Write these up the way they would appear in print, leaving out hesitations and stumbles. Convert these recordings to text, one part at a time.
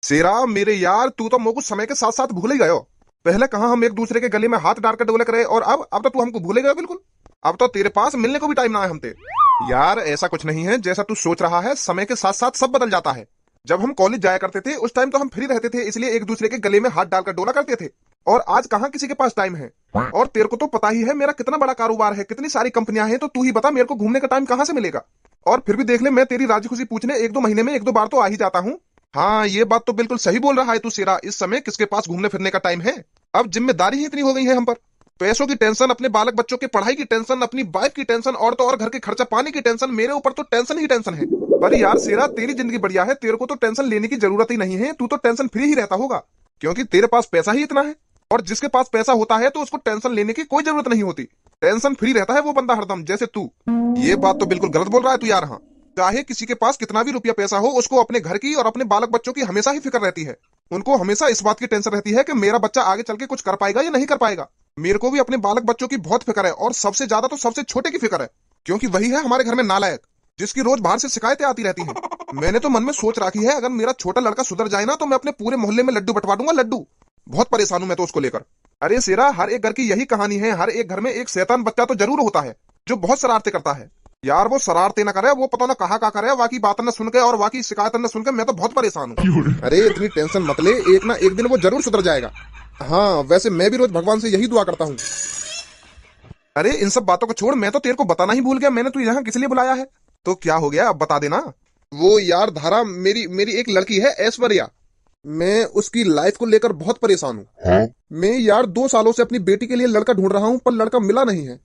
शेरा मेरे यार, तू तो मोको समय के साथ साथ भूल ही गयो। पहले कहाँ हम एक दूसरे के गले में हाथ डाल कर डोले करे, और अब तो तू हमको भूले गयो बिल्कुल। अब तो तेरे पास मिलने को भी टाइम ना है हमसे। यार ऐसा कुछ नहीं है जैसा तू सोच रहा है, समय के साथ साथ सब बदल जाता है। जब हम कॉलेज जाया करते थे उस टाइम तो हम फ्री रहते थे, इसलिए एक दूसरे के गले में हाथ डालकर डोला करते थे। और आज कहाँ किसी के पास टाइम है। और तेरे को तो पता ही है मेरा कितना बड़ा कारोबार है, कितनी सारी कंपनियां हैं, तो तू ही बता मेरे को घूमने का टाइम कहाँ से मिलेगा। और फिर भी देख ले, मैं तेरी राजी खुशी पूछने एक दो महीने में एक दो बार तो आ ही जाता हूँ। हाँ ये बात तो बिल्कुल सही बोल रहा है तू शेरा, इस समय किसके पास घूमने फिरने का टाइम है। अब जिम्मेदारी ही इतनी हो गई है हम पर। पैसों की टेंशन, अपने बालक बच्चों की पढ़ाई की टेंशन, अपनी वाइफ की टेंशन, और तो और घर के खर्चा पानी की टेंशन, मेरे ऊपर तो टेंशन ही टेंशन है। पर यार शेरा, तेरी जिंदगी बढ़िया है, तेरे को तो टेंशन लेने की जरूरत ही नहीं है, तू तो टेंशन फ्री ही रहता होगा। क्योंकि तेरे पास पैसा ही इतना है। और जिसके पास पैसा होता है तो उसको टेंशन लेने की कोई जरूरत नहीं होती। टेंशन फ्री रहता है वो बंदा हरदम, जैसे तू। ये बात तो बिल्कुल गलत बोल रहा है तू यार। हाँ, चाहे किसी के पास कितना भी रुपया पैसा हो, उसको अपने घर की और अपने बालक बच्चों की हमेशा ही फिक्र रहती है। उनको हमेशा इस बात की टेंशन रहती है कि मेरा बच्चा आगे चल के कुछ कर पाएगा या नहीं कर पाएगा। मेरे को भी अपने बालक बच्चों की बहुत फिक्र है, और सबसे ज्यादा तो सबसे छोटे की फिक्र है। क्योंकि वही है हमारे घर में नालायक, जिसकी रोज बाहर से शिकायतें आती रहती हैं। मैंने तो मन में सोच रखी है, अगर मेरा छोटा लड़का सुधर जाए ना, तो मैं अपने पूरे मोहल्ले में लड्डू बंटवा दूंगा, लड्डू। बहुत परेशान हूं मैं तो उसको लेकर। अरे शेरा, हर एक घर की यही कहानी है, हर एक घर में एक शैतान बच्चा तो जरूर होता है, जो बहुत शरारतें करता है। यार वो शरारतें ना करे, वो पता ना कहाँ करे, बाकी बात न सुन के और बाकी शिकायत न सुन के मैं तो बहुत परेशान हूँ। अरे इतनी टेंशन मत ले, एक ना एक दिन वो जरूर सुधर जाएगा। हाँ वैसे मैं भी रोज भगवान से यही दुआ करता हूँ। अरे इन सब बातों को छोड़, मैं तो तेरे को बताना ही भूल गया, मैंने तुझे यहाँ किस लिए बुलाया है। तो क्या हो गया, अब बता देना। वो यार धारा, मेरी मेरी एक लड़की है ऐश्वर्या। मैं उसकी लाइफ को लेकर बहुत परेशान हूँ। हाँ? मैं यार 2 सालों से अपनी बेटी के लिए लड़का ढूंढ रहा हूँ, पर लड़का मिला नहीं है।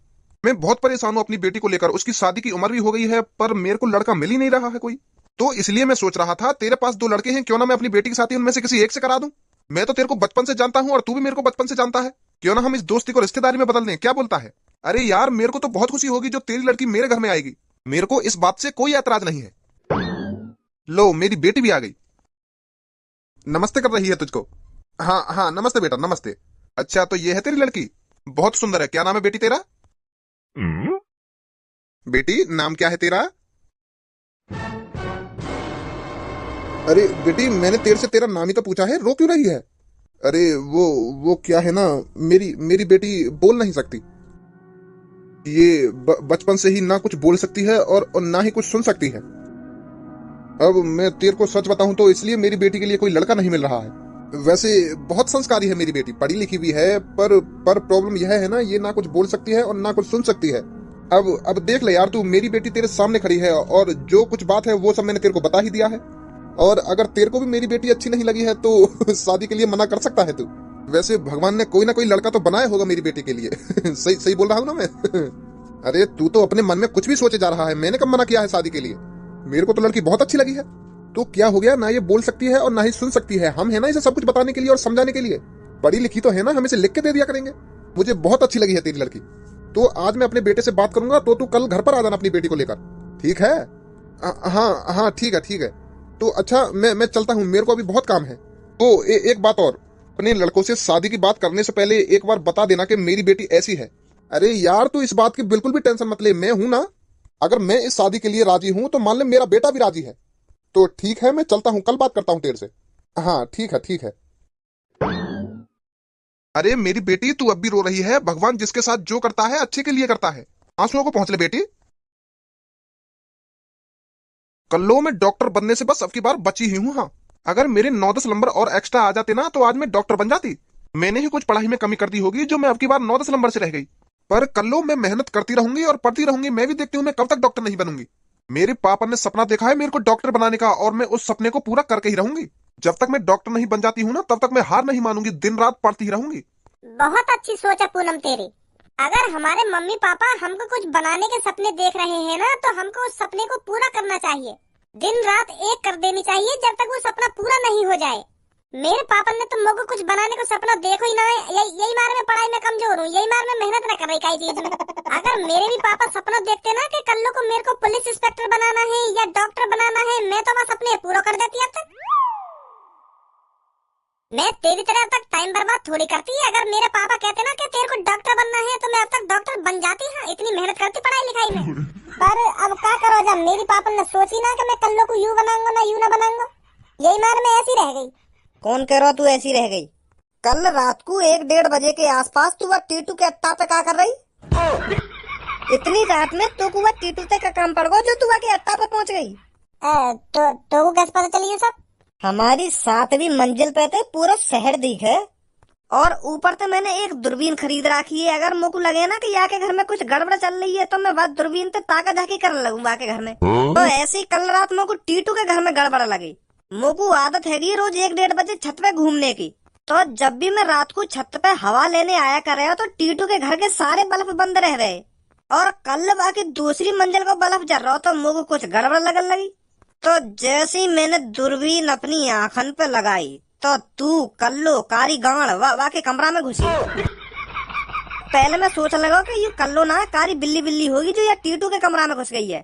मैं बहुत परेशान हूँ अपनी बेटी को लेकर, उसकी शादी की उम्र भी हो गई है, पर मेरे को लड़का मिल ही नहीं रहा है कोई। तो इसलिए मैं सोच रहा था, तेरे पास 2 लड़के हैं, क्यों ना मैं अपनी बेटी के साथ ही उनमें से किसी एक से करा दूं। मैं तो तेरे को बचपन से जानता हूँ और तू भी मेरे को बचपन से जानता है। क्यों ना हम इस दोस्ती को रिश्तेदारी में बदल दें, क्या बोलता है। अरे यार मेरे को तो बहुत खुशी होगी जो तेरी लड़की मेरे घर में आएगी। मेरे को इस बात से कोई ऐतराज नहीं है। लो मेरी बेटी भी आ गई, नमस्ते कर रही है तुझको। हाँ हाँ नमस्ते बेटा, नमस्ते। अच्छा तो ये है तेरी लड़की, बहुत सुंदर है। क्या नाम है बेटी तेरा। हम्म? बेटी नाम क्या है तेरा। अरे बेटी, मैंने तेरे से तेरा नाम ही तो पूछा है, रो क्यों रही है। अरे वो क्या है ना, मेरी मेरी बेटी बोल नहीं सकती। ये बचपन से ही ना कुछ बोल सकती है और ना ही कुछ सुन सकती है। अब मैं तेरे को सच बताऊं तो इसलिए मेरी बेटी के लिए कोई लड़का नहीं मिल रहा है। वैसे बहुत संस्कारी है मेरी बेटी, पढ़ी लिखी भी है, पर प्रॉब्लम यह है ना, ये ना कुछ बोल सकती है और ना कुछ सुन सकती है। अब देख ले यार, तू मेरी बेटी तेरे सामने खड़ी है, और जो कुछ बात है वो सब मैंने तेरे को बता ही दिया है। और अगर तेरे को भी मेरी बेटी अच्छी नहीं लगी है तो शादी के लिए मना कर सकता है तू। वैसे भगवान ने कोई ना कोई लड़का तो बनाया होगा मेरी बेटी के लिए। सही सही बोल रहा हूँ ना मैं। अरे तू तो अपने मन में कुछ भी सोचे जा रहा है, मैंने कब मना किया है शादी के लिए। मेरे को तो लड़की बहुत अच्छी लगी है। तो क्या हो गया, ना ये बोल सकती है और ना ही सुन सकती है, हम है ना इसे सब कुछ बताने के लिए और समझाने के लिए। पढ़ी लिखी तो है ना, हम इसे लिख के दे दिया करेंगे। मुझे बहुत अच्छी लगी है तेरी लड़की। तो आज मैं अपने बेटे से बात करूंगा, तो तू कल घर पर आ जाना अपनी बेटी को लेकर, ठीक है। हाँ हाँ ठीक है ठीक है। तो अच्छा मैं चलता हूँ, मेरे को अभी बहुत काम है। तो एक बात और, अपने लड़कों से शादी की बात करने से पहले एक बार बता देना कि मेरी बेटी ऐसी है। अरे यार तू इस बात की बिल्कुल भी टेंशन मत ले, मैं हूं ना। अगर मैं इस शादी के लिए राजी हूं तो मान ले मेरा बेटा भी राजी है। तो ठीक है, मैं चलता हूँ, कल बात करता हूँ तेरे से। हाँ ठीक है ठीक है। अरे मेरी बेटी, तू अब भी रो रही है। भगवान जिसके साथ जो करता है अच्छे के लिए करता है। आंसुओं को पहुंच ले बेटी। कल्लो मैं डॉक्टर बनने से बस अब की बार बची ही हूँ। हाँ, अगर मेरे 9-10 नंबर और एक्स्ट्रा आ जाते ना, तो आज मैं डॉक्टर बन जाती। मैंने ही कुछ पढ़ाई में कमी कर दी होगी, जो मैं अब की बार 9-10 नंबर से रह गई। पर कल्लो मैं मेहनत करती रहूंगी और पढ़ती रहूंगी, मैं भी देखती हूँ मैं कब तक डॉक्टर नहीं बनूंगी। मेरे पापा ने सपना देखा है मेरे को डॉक्टर बनाने का, और मैं उस सपने को पूरा करके ही रहूंगी। जब तक मैं डॉक्टर नहीं बन जाती हूँ ना, तब तक मैं हार नहीं मानूंगी, दिन रात पढ़ती ही रहूंगी। बहुत अच्छी सोच है पूनम तेरी। अगर हमारे मम्मी पापा हमको कुछ बनाने के सपने देख रहे हैं ना, तो हमको उस सपने को पूरा करना चाहिए। दिन रात एक कर देनी चाहिए जब तक वो सपना पूरा नहीं हो जाए। मेरे पापा ने तो मुझको कुछ बनाने का सपना देखो ही ना है, यही मारे मैं पढ़ाई में कमजोर हूँ, यही मारे मैं मेहनत न कर रही कई चीज में। अगर मेरे भी पापा सपना देखते ना कि कल को मेरे को पुलिस इंस्पेक्टर बनाना है या डॉक्टर बनाना है, मैं तो बस अपने पूरा कर देती अब तक। मैं तेरी तरह तक टाइम बर्बाद थोड़ी करती। अगर मेरे पापा कहते ना कि तेरे को डॉक्टर बनना है, तो मैं अब तक डॉक्टर बन जाती। हाँ, इतनी मेहनत करती पढ़ाई लिखाई में। पर अब क्या करो, जब मेरी पापा ने सोची ना कि मैं कल्लो को यूं बनाऊंगा ना यूं ना बनाऊंगा, यही मार में ऐसी रह गई। कौन कह रहा तू ऐसी रह गई? कल रात को 1-1:30 के आसपास तू वह टीटू के अट्टा पे क्या कर रही? इतनी रात में तो वह टीटू ते का काम पड़ गो जो तू के अट्टा पे पहुंच गई? तो वो कैसे पता चली ये सब? हमारी 7वीं मंजिल पे थे, पूरा शहर दिखे और ऊपर से मैंने एक दूरबीन खरीद रखी है। अगर मुझको लगे ना कि यहाँ के घर में कुछ गड़बड़ चल रही है तो मैं बात दूरबीन से ताका झाकी कर लगूंगा वहाँ के घर में। तो ऐसे ही कल रात मुझको टीटू के घर में गड़बड़ लगी। मुझको आदत है रोज 1-1:30 छत पे घूमने की। तो जब भी मैं रात को छत पे हवा लेने आया कर रहा तो टीटू के घर के सारे बल्ब बंद रह रहे और कल बाकी दूसरी मंजिल को बल्ब जल रहा तो मुझको कुछ गड़बड़ लगने लगी। तो जैसे ही मैंने दूरबीन अपनी आंखन पे लगाई तो तू कल्लो कारी गांड वा के कमरा में घुसी। पहले मैं सोच लगा कि ये कल्लो ना कारी बिल्ली बिल्ली होगी जो या टीटू के कमरा में घुस गई है।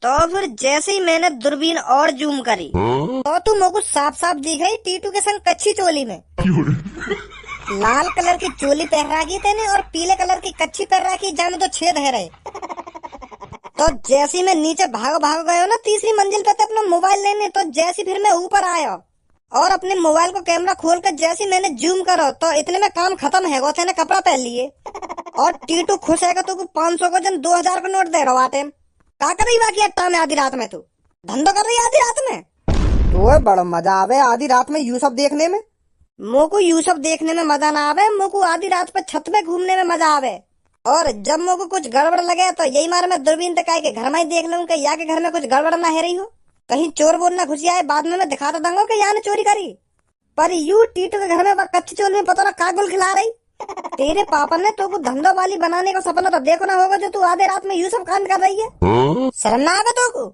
तो फिर जैसे ही मैंने दूरबीन और जूम करी तो तू मुझको साफ साफ दिख रही टीटू के संग कच्ची चोली में। लाल कलर की चोली पहन रखी तेने और पीले कलर की कच्ची पहन रखी जहाँ में तो छेद है रहे। तो जैसे ही मैं नीचे भाग गयो ना तीसरी मंजिल पे अपना मोबाइल लेने, तो जैसे फिर मैं ऊपर आया और अपने मोबाइल को कैमरा खोल कर जैसे मैंने जूम करो तो इतने में काम खत्म है वो तेने कपड़ा पहन लिए और टीटू खुश है तो 500 को जन 2000 का नोट दे रहा है। क्या कर रही बाकी अट्टा में आधी रात में? तू धंधो कर रही आधी रात में? तो बड़ा मजा आवे आधी रात में यू सब देखने में। मुझको यू सब देखने में मजा ना आवे, मुझको आधी रात पे छत पे घूमने में मजा आवे। और जब मुझको कुछ गड़बड़ लगे तो यही मार मैं दूरबीन तक के घर में ही देख लूं कि यहाँ के घर में कुछ गड़बड़ ना है रही हो, कहीं चोर बोल ना घुस आए। बाद में मैं दिखाता दूंगा कि यहाँ ने चोरी करी। पर यू टीटू के घर में कच्ची चोल में पता ना कागुल खिला रही। तेरे पापा ने तो कुछ धंधो वाली बनाने का सपना तो देखो ना होगा जो तू आधे रात में यू सब काम कर रही है। शर्म ना आवे तो को?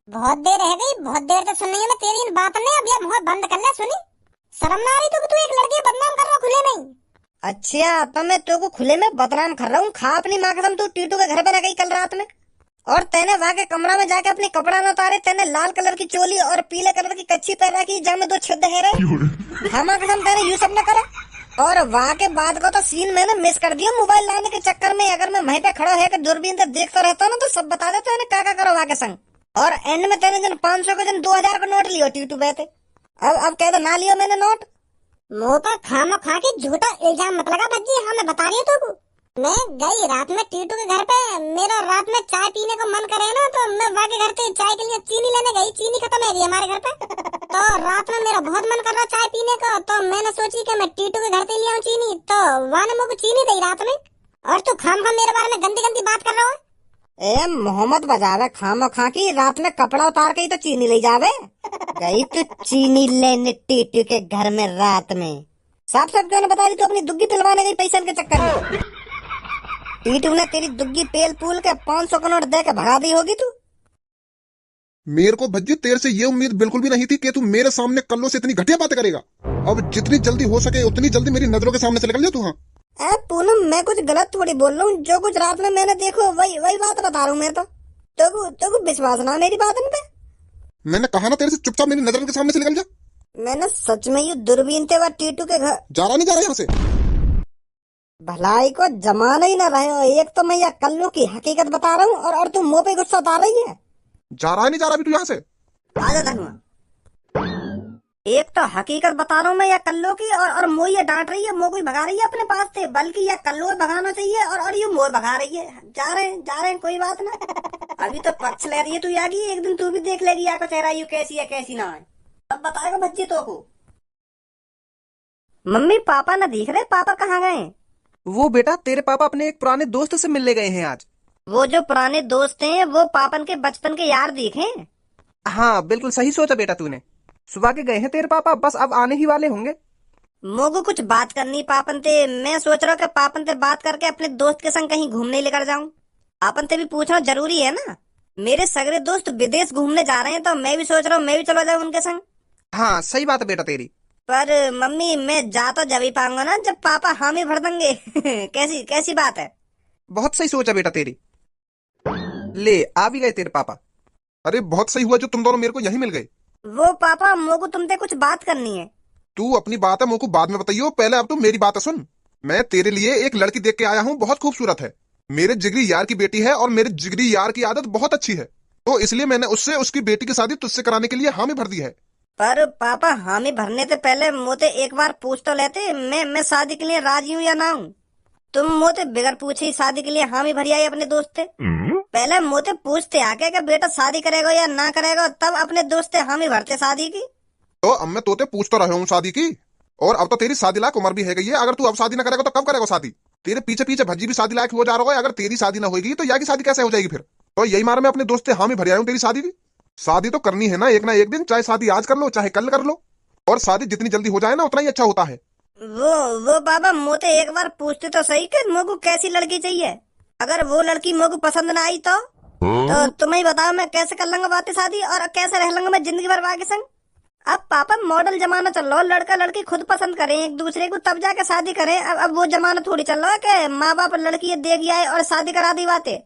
बहुत देर रह गई, बहुत देर तक सुन रही हूँ मैं तेरी इन बात ने। अब ये मुंह बंद कर ले। सुनी शर्म ना आ रही तो तू एक लड़की बदनाम कर रहा खुले में? अच्छा तो मैं तो को खुले में बदनाम कर रहा हूँ। खा अपनी माँ कसम, तू टीटू के घर पे रह गई कल रात में और तेने वहाँ के कमरा में जाके अपने कपड़ा न उतारे। तेने लाल कलर की चोली और पीले कलर की कच्ची पहन रखी जहाँ में 2 छेद है रहे। हाँ माँ कसम तेने यू सब न करा। और वहाँ के बाद को तो सीन मैंने मिस कर दिया मोबाइल लाने के चक्कर में। अगर मैं वहीं पे खड़ा है कि दूरबीन से देखता रहता ना तो सब बता देते हैं क्या करो वहाँ के संग। और एंड में तेने जन 500 को जन 2000 का नोट लियो टीटू पे। अब कह दो ना लियो मैंने नोट। मुंह पर खामो खा के झूठा इल्जाम मत लगा भज्जी। हाँ मैं बता रही हूँ तुमको, मैं गई रात में टीटू के घर पे। मेरा रात में चाय पीने को मन करे ना तो मैं वहाँ के घर पे चाय के लिए चीनी लेने गई। चीनी खत्म है गई हमारे घर पे। तो रात में मेरा बहुत मन कर रहा चाय पीने का तो मैंने सोची कि मैं टीटू के घर से ले आऊँ चीनी। तो वहाँ ने मुझे चीनी दी रात में और तू खाम मेरे बारे में गंदी गंदी बात कर रहा है। ए मोहम्मद बजावे खामो खा की रात में कपड़ा उतार के ही तो चीनी ले जावे। गई तो चीनी लेने टीटू के घर में रात में। साफ साफ क्यों बता रही तू अपनी दुग्गी पिलवाने गई पैसे के चक्कर में? टीटू ने तेरी दुग्गी पेल पूल के 500 का नोट दे के भगा दी होगी तू। मेरे को भज्जी तेरे से ये उम्मीद बिल्कुल भी नहीं थी कि तू मेरे सामने कल्लो से इतनी घटिया बातें करेगा। अब जितनी जल्दी हो सके उतनी जल्दी मेरी नजरों के सामने से निकल जा तू। हाँ पूनम मैं कुछ गलत थोड़ी बोल रहा हूँ। जो कुछ रात में मैंने देखो वही बात बता रहा हूँ मैं। तो विश्वास ना मेरी बात पे। मैंने कहा ना तेरे से चुपचाप मेरी नजरों के सामने से निकल जा। मैंने सच में ये दूरबीन थे वह टीटू के घर जा रहा नहीं जा रहा यहाँ से। भलाई को जमाना ही ना रहे हो। एक तो मैं यह कल्लू की हकीकत बता रहा हूँ और तुम मुंह पे गुस्सा उतार रही है। जा रहा नहीं जा रहा अभी तू यहाँ से? आजा धनुआ। एक तो हकीकत बता रहा हूँ मैं या कल्लो की और मोह ये डांट रही है, मोह कोई भगा रही है अपने पास से, बल्कि या कल्लो भगाना चाहिए और ये मोह भगा रही है। जा रहे हैं कोई बात ना। अभी तो पक्ष ले रही है तू यागी, एक दिन तू भी देख लेगी या को चेहरा यू कैसी है कैसी ना है। अब बताएगा बच्चे तो को। मम्मी पापा ना दिख रहे, पापा कहाँ गए? वो बेटा तेरे पापा अपने एक पुराने दोस्त से मिलने गए हैं आज। वो जो पुराने दोस्त हैं वो पापन के बचपन के यार दिखे। हाँ बिल्कुल सही सोचा बेटा तूने। सुबह के गए हैं तेरे पापा, बस अब आने ही वाले होंगे। मोगू कुछ बात करनी पापन ते। मैं सोच रहा हूँ कि पापन ते बात करके अपने दोस्त के संग कहीं घूमने लेकर जाऊं। पापन ते भी पूछना जरूरी है ना। मेरे सगरे दोस्त विदेश घूमने जा रहे हैं तो मैं भी सोच रहा हूँ मैं भी चला जाऊँ उनके संग। हाँ सही बात है बेटा तेरी। पर मम्मी मैं जा तो जब ही पाऊंगा ना जब पापा हामी भर देंगे। कैसी बात है? बहुत सही सोचा बेटा तेरी। ले आ भी गए तेरे पापा। अरे बहुत सही हुआ जो तुम दोनों मेरे को यहीं मिल गए। वो पापा मोगू तुमसे कुछ बात करनी है। तू अपनी बात है मुझको बाद में बताइयो, पहले अब तू मेरी बात सुन। मैं तेरे लिए एक लड़की देख के आया हूँ, बहुत खूबसूरत है। मेरे जिगरी यार की बेटी है और मेरे जिगरी यार की आदत बहुत अच्छी है, तो इसलिए मैंने उससे उसकी बेटी की शादी तुझसे कराने के लिए हामी भर दी है। पर पापा हामी भरने से पहले मोते एक बार पूछ तो लेते मैं शादी के लिए राजी हूँ या ना हूँ। तुम मोते बिगर पूछे ही शादी के लिए हामी भरी आई अपने दोस्त से। पहले मोते पूछते आके कि बेटा शादी करेगा या ना करेगा, तब अपने दोस्त से हामी भरते शादी की। तो अब मैं तोते पूछ तो रहा हूँ शादी की, और अब तो तेरी शादी लायक उम्र भी है गई है। अगर तू अब शादी ना करेगा तो कब करेगा शादी? तेरे पीछे पीछे भज्जी भी शादी लायक हो जा रहा है। अगर तेरी शादी ना होगी तो या की शादी कैसे हो जाएगी फिर? तो यही मार मैं अपने दोस्त से हामी भरी आया हूँ तेरी शादी की। शादी तो करनी है ना एक दिन, चाहे शादी आज कर लो चाहे कल कर लो, और शादी जितनी जल्दी हो जाए ना उतना ही अच्छा होता है। वो बाबा मोते एक बार पूछते तो सही कि मोको कैसी लड़की चाहिए। अगर वो लड़की मोको पसंद ना आई तो तुम ही बताओ मैं कैसे कर लूंगा बातें शादी, और कैसे रह लूंगा मैं जिंदगी भर बाकी संग। अब पापा मॉडल जमाना चल रहा है, लड़का लड़की खुद पसंद करें एक दूसरे को तब जाके शादी करें। अब वो जमाना थोड़ी चल रहा है कि माँ बाप लड़की देख आए और शादी करा दी बातें।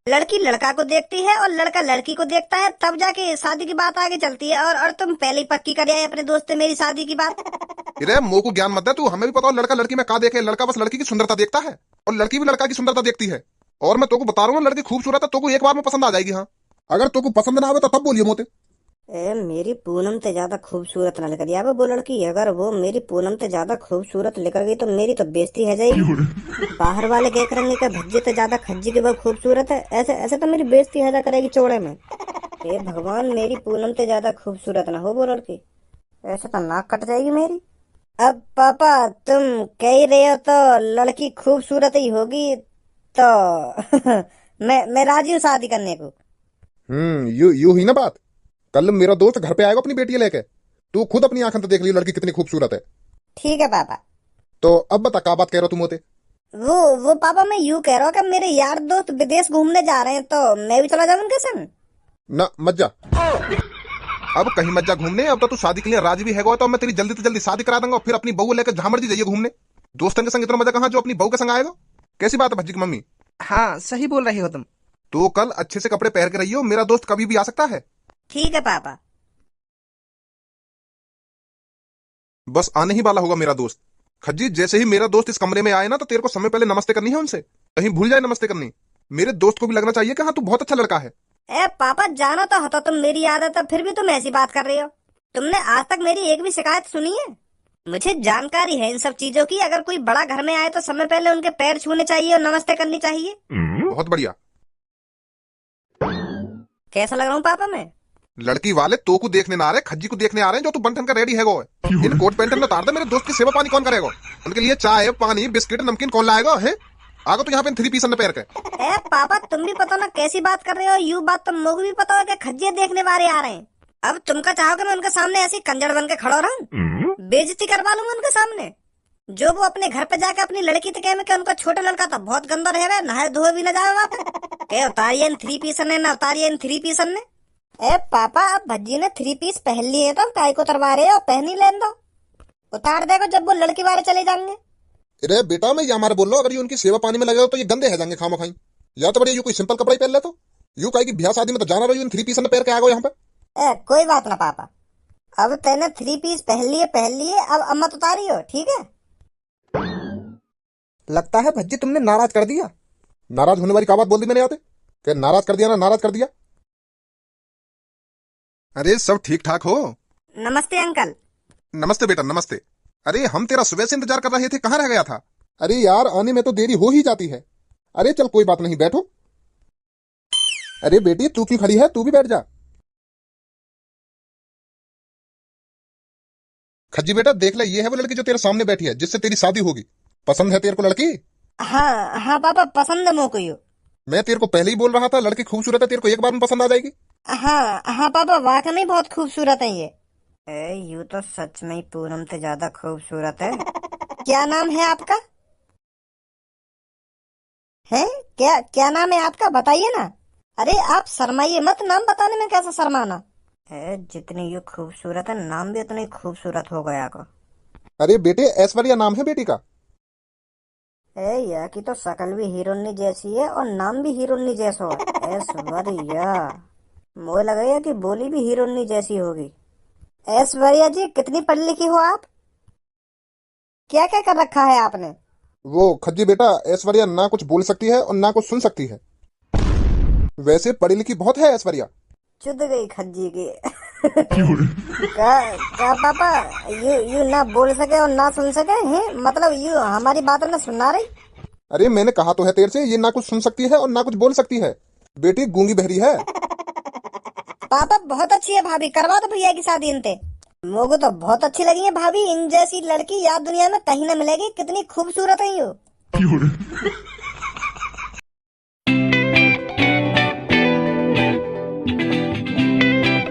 लड़की लड़का को देखती है और लड़का लड़की को देखता है, तब जाके शादी की बात आगे चलती है। और तुम पहले ही पक्की कर आए अपने दोस्त से मेरी शादी की बात। अरे मोह को ज्ञान मत दे तू, हमें भी पता हो लड़का लड़की में का देखे। लड़का बस लड़की की सुंदरता देखता है और लड़की भी लड़का की सुंदरता देखती है। और मैं तो को बता रहा हूँ लड़की खूबसूरत है, तो को एक बार में पसंद आ जाएगी। हाँ अगर तो को पसंद ना आवे तो तब बोलिए मोते। मेरी पूनम से ज्यादा खूबसूरत ना लेकर आवे वो लड़की। अगर वो मेरी पूनम से ज्यादा खूबसूरत लेकर गई तो मेरी तो बेइज्जती है जाएगी। बाहर वाले कह करेंगे कि भज्जी से ज्यादा खज्जी की वो खूबसूरत है, ऐसे ऐसे तो मेरी बेइज्जती है करेगी चौड़े में। हे भगवान मेरी पूनम से ज्यादा खूबसूरत ना हो वो लड़की, ऐसे तो नाक कट जाएगी मेरी। अब पापा तुम कह ही रहे हो तो लड़की खूबसूरत ही होगी तो मैं राजी हूँ शादी करने को। यू ही ना बात। कल मेरा दोस्त घर पे आएगा अपनी बेटी लेके, तू खुद अपनी आंखों से देख ली लड़की कितनी खूबसूरत है। ठीक है पापा। तो अब बता क्या बात कह रहे हो तुम मोते? वो पापा मैं यूँ कह रहा हूँ कि मेरे यार दोस्त विदेश घूमने जा रहे हैं तो मैं भी चला जाऊँ उनके संग। ना मत जा, अब कहीं मत जा घूमने। अब तो तू शादी के लिए राजी भी है तो मैं तेरी जल्दी से जल्दी शादी करा दूंगा, फिर अपनी बहू लेकर जहां मर्जी जाइए घूमने। दोस्तों के संग इतना मजा कहाँ जो अपनी बहू के संग आएगा। कैसी बात है भज्जी की मम्मी? हाँ सही बोल रही हो तुम। तो कल अच्छे से कपड़े पहन के रहियो, मेरा दोस्त कभी भी आ सकता है। ठीक है पापा। बस आने ही वाला होगा मेरा दोस्त। खज्जी जैसे ही मेरा दोस्त इस कमरे में आए ना तो तेरे को समय पहले नमस्ते करनी है उनसे, कहीं भूल जाए नमस्ते करनी। मेरे दोस्त को भी लगना चाहिए कि हाँ तू बहुत अच्छा लड़का है। ए पापा जाना तो होता तुम मेरी आदत है, फिर भी तुम ऐसी बात कर रहे हो। तुमने आज तक मेरी एक भी शिकायत सुनी है? मुझे जानकारी है इन सब चीजों की। अगर कोई बड़ा घर में आए तो समय पहले उनके पैर छूने चाहिए और नमस्ते करनी चाहिए। बहुत बढ़िया। कैसा लग रहा हूँ पापा मैं? लड़की वाले तो को देखने ना आ रहे, खज्जी को देखने आ रहे हैं जो तू बन ठन का रेडी है वो। इन कोट पैंट में उतार दे, मेरे दोस्त की सेवा पानी कौन करेगा? उनके लिए चाय पानी बिस्किट नमकीन कौन लाएगा है? आगे तो यहाँ पे 3 पीस पैर के। ए पापा तुम भी पता ना कैसी बात कर रहे हो। यू बात तो मुझे भी पता हो कि खज्जे देखने वाले आ रहे हैं। अब तुमका चाहोगे मैं उनके सामने ऐसी कंजर बन के खड़ा रहूं? बेइज्जती करवा लूंगा उनके सामने। जो वो अपने घर पे जाके अपनी लड़की तो कहे उनका छोटा लड़का था बहुत गंदा रहे, नहाए धोए भी न जाए वहां पे। उतारिए 3 पीस ने ना उतारिए 3 पीस ने। ए पापा अब भज्जी ने 3 पीस पहन लिए तो काय को उतरवा रहे हो? पहन ही लेने दो, उतार देगा जब वो लड़की वाले चले जाएंगे। अरे बेटा मैं ये हमारे बोल रहा हूँ, अगर ये उनकी सेवा पानी में लगे तो ये गंदे है जाएंगे खामो खाई। या तो बढ़िया यू कोई सिंपल कपड़ा ही पहन ले, तो यू कहे कि ब्याह शादी में तो जाना रही 3 पीस पैर के आ गए यहाँ पे। कोई बात ना पापा, अब तेने 3 पीस पहन लिए अब अम्मा तो उतारी हो। ठीक है। लगता है भज्जी तुमने नाराज कर दिया। नाराज होने वाली क्या बात बोल दी मैंने आते? क्या नाराज कर दिया ना नाराज कर दिया? अरे सब ठीक ठाक हो? नमस्ते अंकल। नमस्ते बेटा नमस्ते। अरे हम तेरा सुबह से इंतजार कर रहे थे, कहाँ रह गया था? अरे यार आने में तो देरी हो ही जाती है। अरे चल कोई बात नहीं बैठो। अरे बेटी तू क्यों खड़ी है, तू भी बैठ जा। खज्जी बेटा देख ले, ये है वो लड़की जो तेरे सामने बैठी है जिससे तेरी शादी होगी। पसंद है तेरे को लड़की? हाँ हाँ पापा पसंद है मोको यू। मैं तेरे को पहले ही बोल रहा था लड़की खूबसूरत है, तेरे को एक बार में पसंद आ जाएगी। हाँ हाँ पापा वाकई में बहुत खूबसूरत है ये। यू तो सच में ही पूनम से ज्यादा खूबसूरत है। क्या नाम है आपका? है क्या क्या नाम है आपका बताइए ना। अरे आप शर्माइए मत, नाम बताने में कैसा शर्माना। जितनी ये खूबसूरत है नाम भी उतना ही खूबसूरत हो गया को। अरे बेटे ऐश्वर्या नाम है बेटी का। यह की तो शकल भी हीरोइनी जैसी है और नाम भी हीरोइनी जैसा है, ऐश्वर्या। मुझे लगा कि बोली भी हीरोइनी जैसी होगी। ऐश्वर्या जी कितनी पढ़ी लिखी हो आप? क्या क्या कर रखा है आपने? वो खज्जी बेटा ऐश्वर्या ना कुछ बोल सकती है और ना कुछ सुन सकती है। वैसे पढ़ी लिखी बहुत है ऐश्वर्या। चुद गई खज्जी की। क्या पापा, यू ना बोल सके और ना सुन सके हैं? मतलब यू हमारी बात ना सुनना रही? अरे मैंने कहा तो है तेरे से, ये ना कुछ सुन सकती है और ना कुछ बोल सकती है। बेटी गूंगी बहरी है। पापा बहुत अच्छी है भाभी, करवा दो भैया की शादी इनते। मोगू तो बहुत अच्छी लगी है भाभी, इन जैसी लड़की यार दुनिया में कहीं ना मिलेगी, कितनी खूबसूरत है यू।